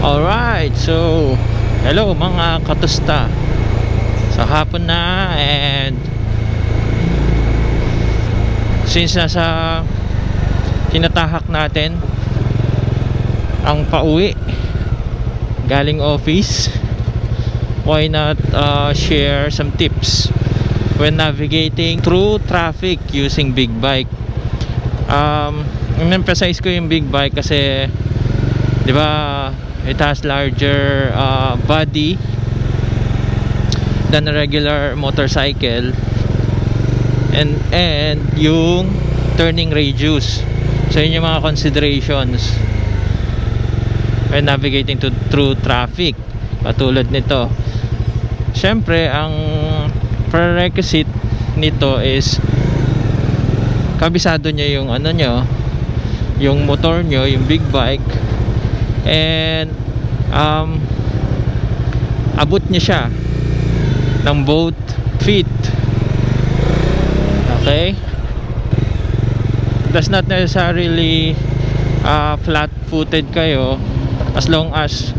Alright, so hello mga katusta. Sa hapon na, and since nasa tinatahak natin ang pauwi galing office, why not share some tips when navigating through traffic using big bike. Emphasize ko yung big bike kasi di ba it has larger body than a regular motorcycle, and yung turning radius. So yun yung mga considerations when navigating through traffic. Katulad nito, syempre ang prerequisite nito is kabisado nyo yung ano nyo, yung motor nyo, yung big bike, and abot niya siya ng both feet. Okay, does not necessarily flat-footed kayo, as long as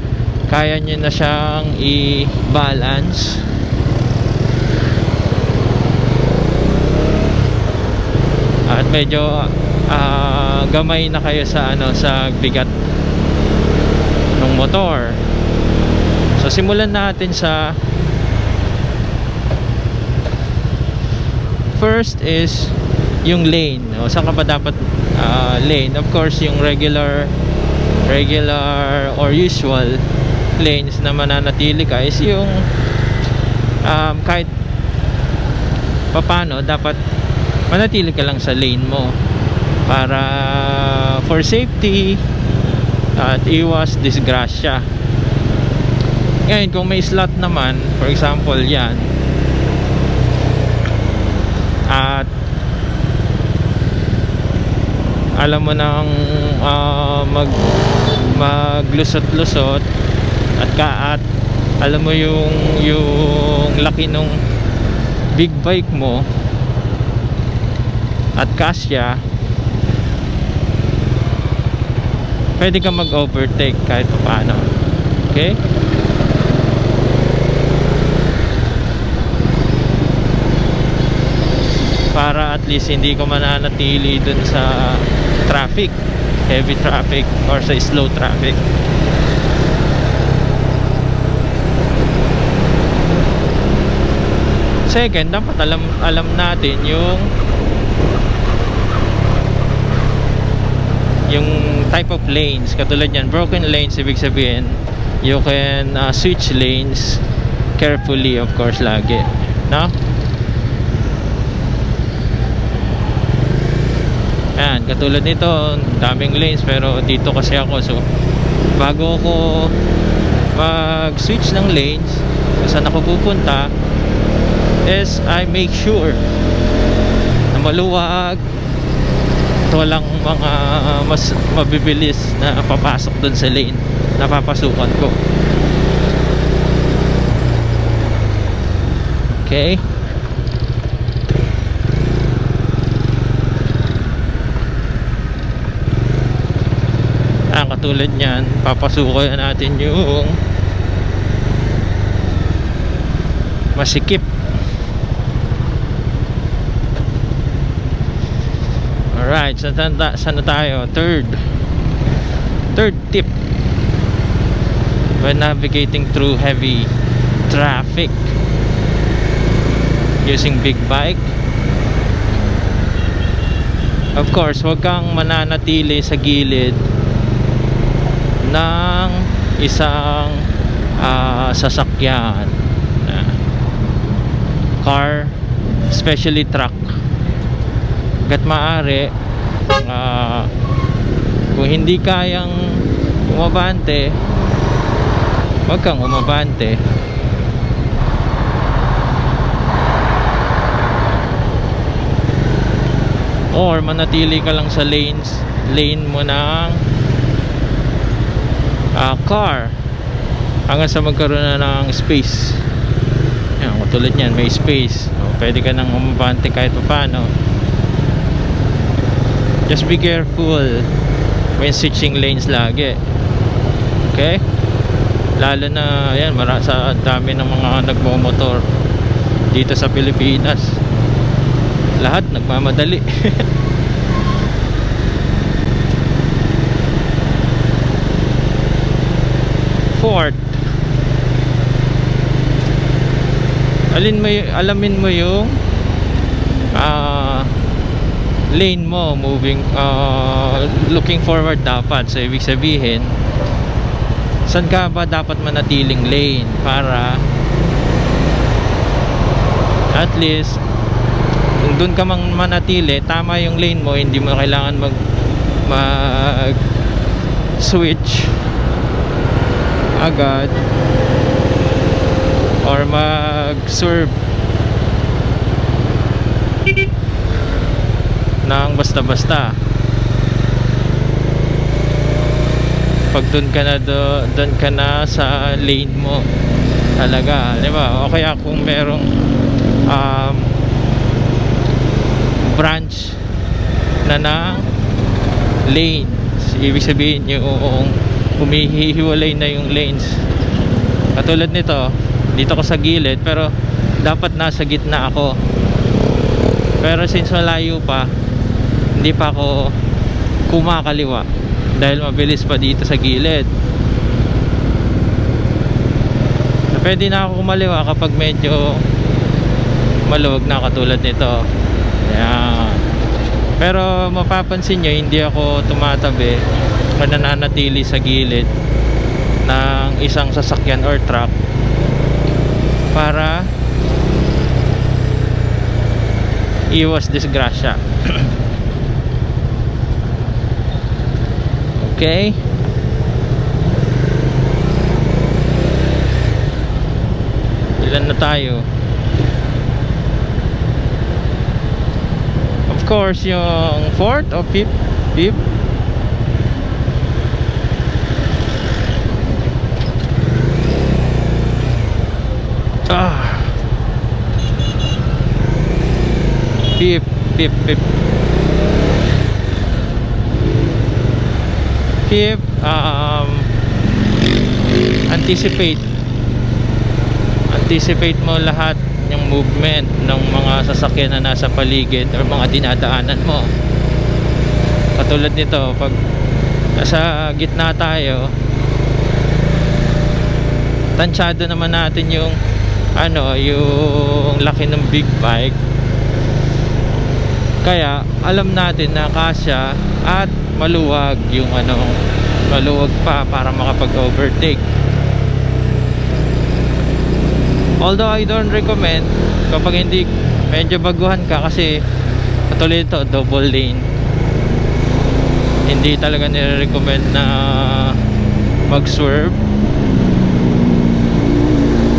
kaya nyo na siyang i-balance. At medyo gamay na kayo sa sa bigat ng motor. So simulan natin sa first is yung lane. O, saan ka ba dapat lane? Of course, yung regular or usual lanes na mananatili ka is yung kahit papano dapat manatili ka lang sa lane mo para for safety at iwas disgrasya. Ngayon kung may slot naman, for example yan, at alam mo nang maglusot-lusot at alam mo yung laki nung big bike mo at kasya, pwede ka mag-overtake kahit paano. Okay? Para at least hindi ko mananatili dun sa traffic, heavy traffic or sa slow traffic. Second, dapat alam natin yung type of lanes. Katulad yan, broken lanes, ibig sabihin you can switch lanes carefully, of course, lagi, no? Yan, katulad nito, daming lanes, pero dito kasi ako, so bago ko mag-switch ng lanes kung saan ako pupunta, is I make sure na maluwag at walang mga mas mabibilis na papasok dun sa lane na papasukan ko. Okay, katulad nyan, papasukan natin yung masikip. Alright, saan na tayo? Third tip when navigating through heavy traffic using big bike. Of course, huwag kang mananatili sa gilid ng isang sasakyan, car, especially truck. Hanggat maaari, kung hindi kayang umabante, huwag kang umabante. Or manatili ka lang sa lane mo ng car hanggang sa magkaroon na ng space. Yan, katulad nyan, may space, pwede ka nang umabante kahit paano. Just be careful when switching lanes lagi. Okay? Lalo na yan, sa dami ng mga nagmomotor dito sa Pilipinas. Lahat nagmamadali. Fourth, alamin mo yung lane mo moving, looking forward dapat. So ibig sabihin, saan ka ba dapat manatiling lane para at least kung doon ka mang manatili, tama yung lane mo, hindi mo kailangan mag switch agad or mag swerve ng basta-basta. Pag doon ka na sa lane mo talaga, di ba? O kaya kung merong branch na ng lane, ibig sabihin yung humihiwalay na yung lanes. Katulad nito, dito ko sa gilid, pero dapat nasa gitna ako, pero since malayo pa, hindi pa ako kumakaliwa dahil mabilis pa dito sa gilid. So, pwede na ako kumaliwa kapag medyo maluwag na, katulad nito. Ayan. Pero mapapansin nyo, hindi ako tumatabi, nananatili sa gilid ng isang sasakyan or truck para iwas disgrasya. Okay, ilan na tayo? Of course, yung fourth o fifth. Fifth, anticipate mo lahat yung movement ng mga sasakyan na nasa paligid or mga dinadaanan mo. Katulad nito, pag nasa gitna tayo, tansyado naman natin yung yung laki ng big bike, kaya alam natin na kasya at maluwag yung maluwag pa para makapag-overtake. Although I don't recommend kapag hindi medyo baguhan ka, kasi katulad ito, double lane, hindi talaga nire-recommend na mag-swerve.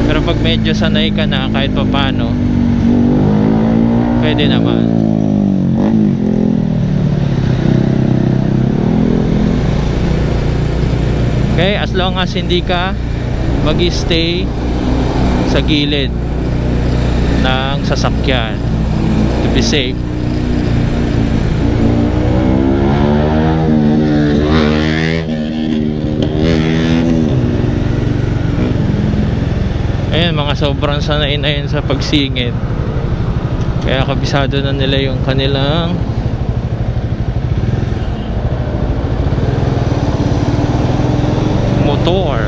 Pero pag medyo sanay ka na, kahit pa paano, pwede naman. Okay, as long as hindi ka mag-stay sa gilid ng sasakyan, to be safe. Ayan, mga sobrang sanay na yun sa pagsingit, kaya kabisado na nila yung kanilang motor.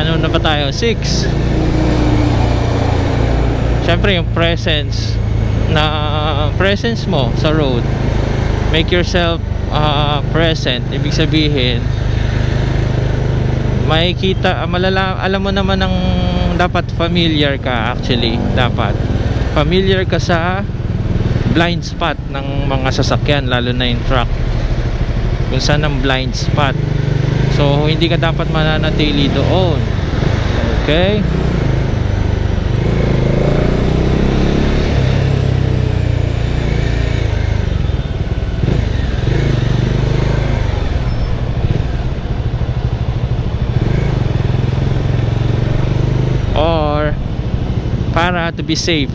Ano na ba tayo? 6. Siyempre yung presence mo sa road, make yourself present. Ibig sabihin, makikita, alam mo naman ng dapat familiar ka. Actually, dapat familiar ka sa blind spot ng mga sasakyan, lalo na yung truck, kung saan ang blind spot. So hindi ka dapat mananatili doon. Okay, or para to be safe,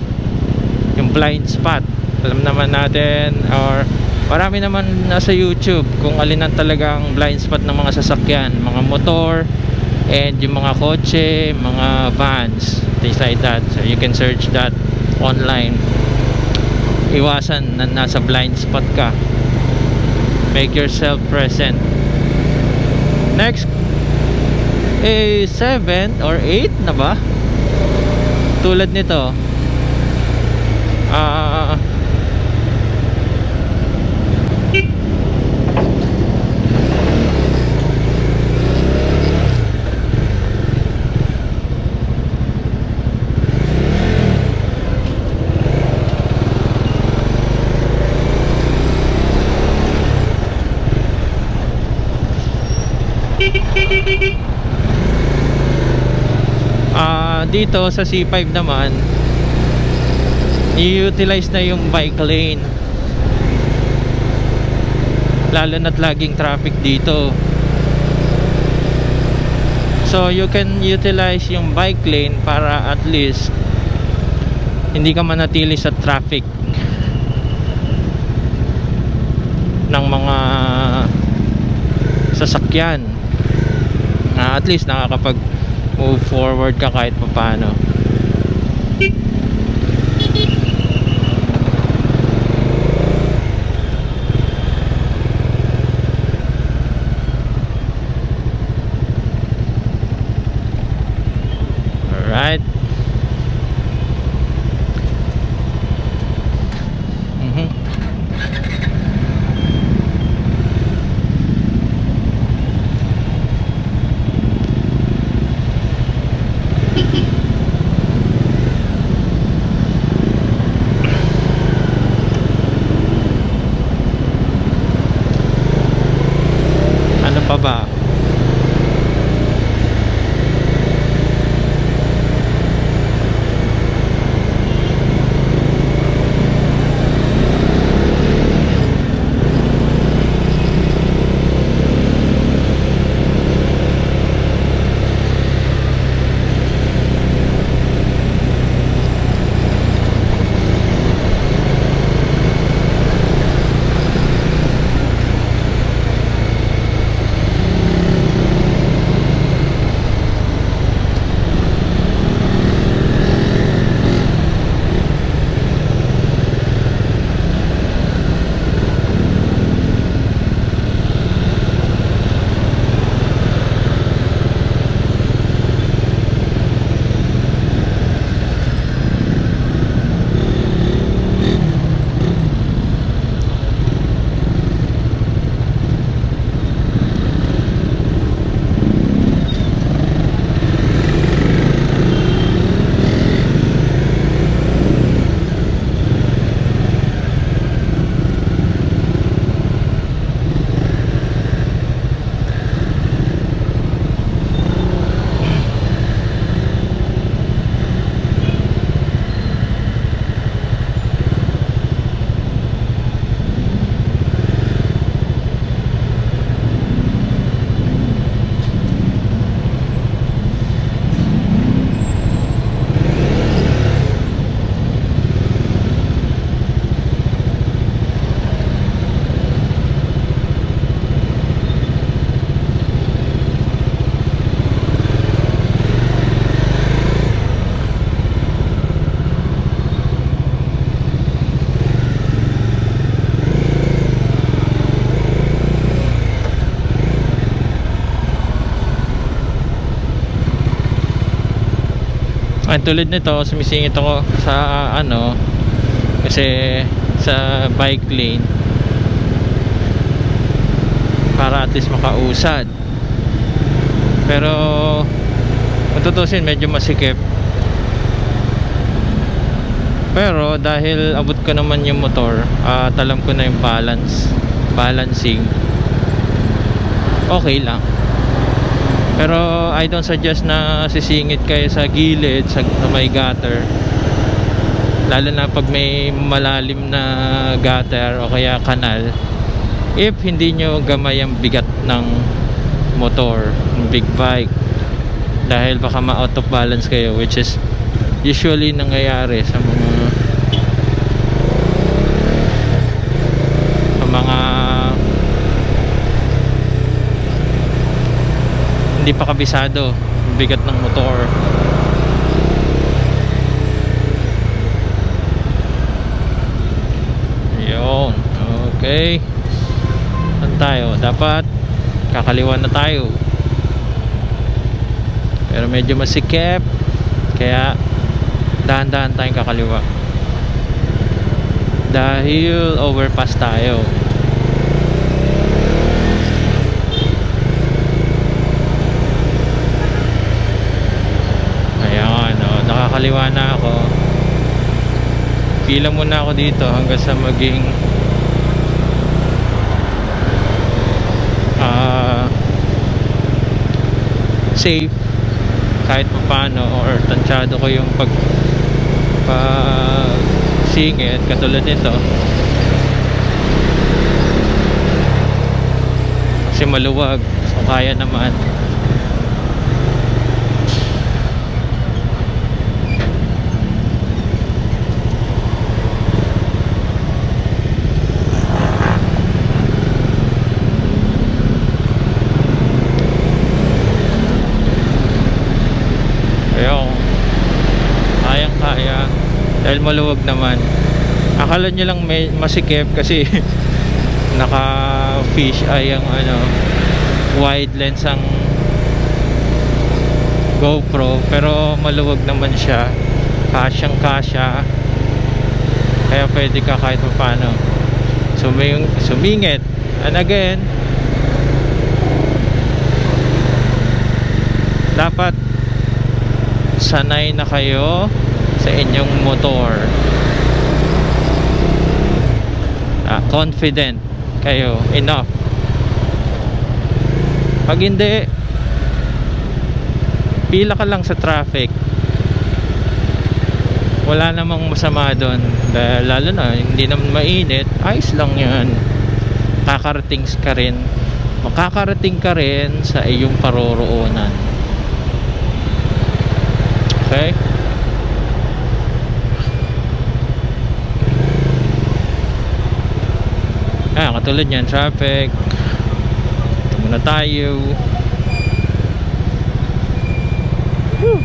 yung blind spot Alam naman natin, or marami naman nasa YouTube kung alin ang talagang blind spot ng mga sasakyan, mga motor, and yung mga kotse, mga vans, things like that. So you can search that online. Iwasan na nasa blind spot ka. Make yourself present. Next, a 7 or 8 na ba? Tulad nito. Dito sa C5 naman, i-utilize na yung bike lane, lalo na't laging traffic dito. So you can utilize yung bike lane para at least hindi ka manatili sa traffic ng mga sasakyan. At least nakakapag move forward ka kahit paano. Alright. Pa ba? Ay, tulad nito, sumisingit ako sa kasi sa bike lane para at least makausad. Pero kung tutusin, medyo masikip. Pero dahil abot ko naman yung motor at alam ko na yung balancing, okay lang. Pero I don't suggest na sisingit kayo sa gilid, sa may gutter, lalo na pag may malalim na gutter o kaya kanal, if hindi nyo gamay ang bigat ng motor, ng big bike, dahil baka ma-out of balance kayo, which is usually nangyayari sa mga mga hindi pa kabisado bigat ng motor. Yun, okay. Saan tayo? Dapat kakaliwa na tayo, pero medyo masikip, kaya dahan-dahan tayong kakaliwa dahil overpass tayo. Ayan, nakakaliwa na ako. Pila muna ako dito hanggang sa maging safe kahit pa paano, or tansyado ko yung pag singit katulad nito kasi maluwag, so kaya naman. Dahil maluwag naman. Akala nyo lang may masikip kasi naka fish eye ang wide lens ang GoPro, pero maluwag naman siya, kasyang kasya, kaya pwede ka kahit paano sumingit. And again, dapat sanay na kayo sa inyong motor, confident kayo enough. Pag hindi, pila ka lang sa traffic, wala namang masama doon, dahil lalo na hindi naman mainit, ayos lang yan. Makakarating ka rin sa iyong paroroonan. Okay? Katulad yan, traffic. Ito muna tayo. Woo!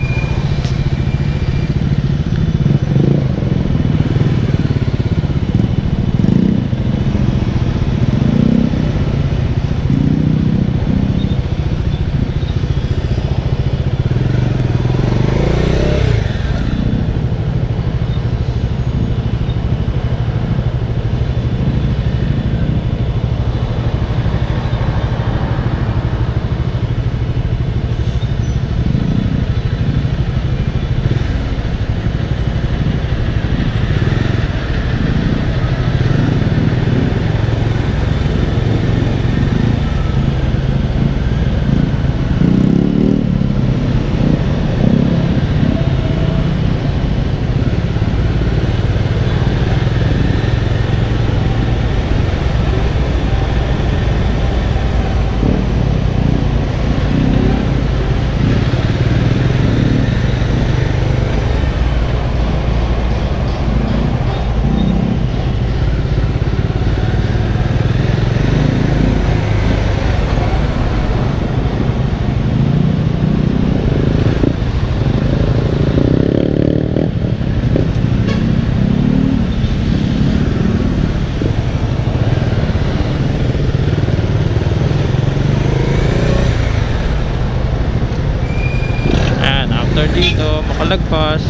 Dito makalagpas,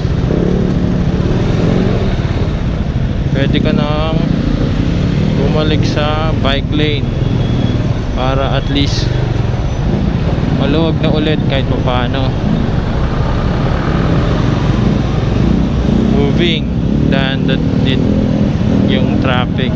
pwede ka nang bumalik sa bike lane para at least maluwag na ulit kahit paano, moving than that need yung traffic.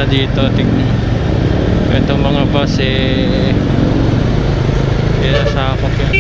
dito. Tingnan itong mga bus sakop yun.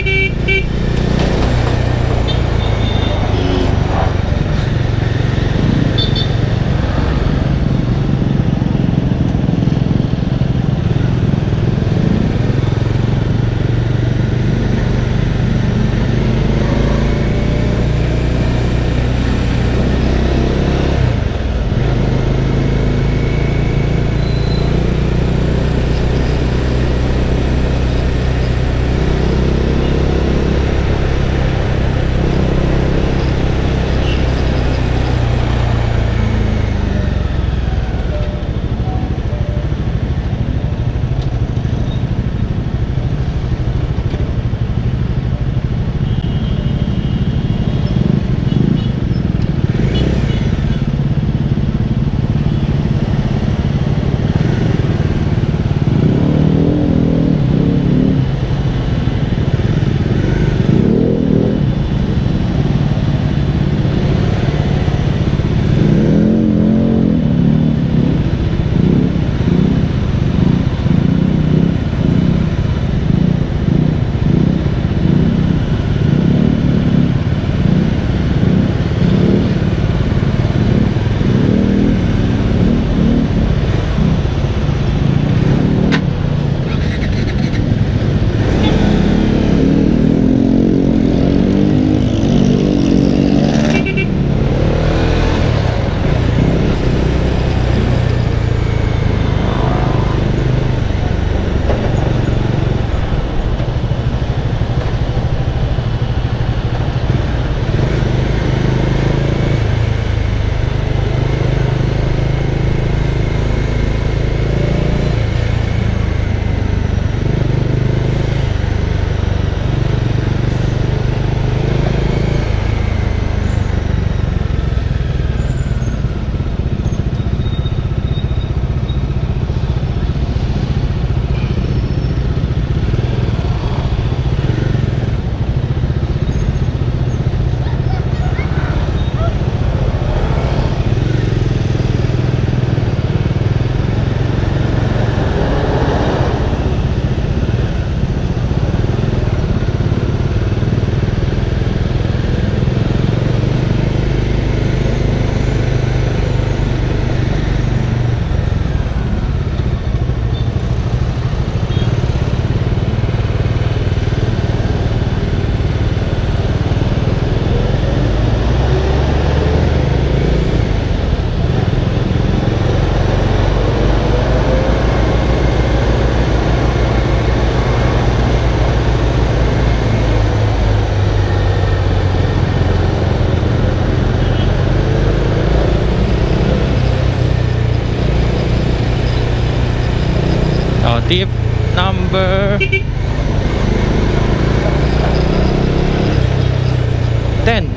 Tip number 10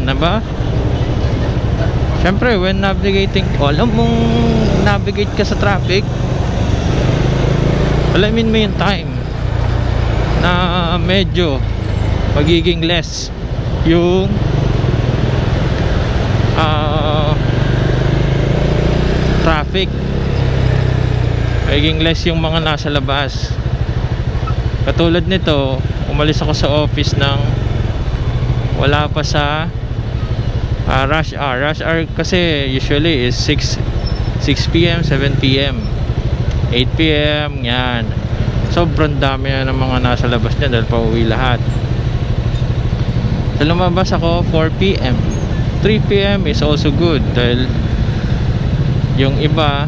na ba? Syempre, when navigating, alam mong navigate ka sa traffic, alamin mo yung time na medyo magiging less yung traffic, magiging less yung mga nasa labas. Katulad nito, umalis ako sa office ng wala pa sa rush hour. Rush hour kasi usually is 6 PM, 7 PM, 8 PM, yan. Sobrang dami na ng mga nasa labas niya dahil pauwi lahat. So lumabas ako 4 PM. 3 PM is also good dahil yung iba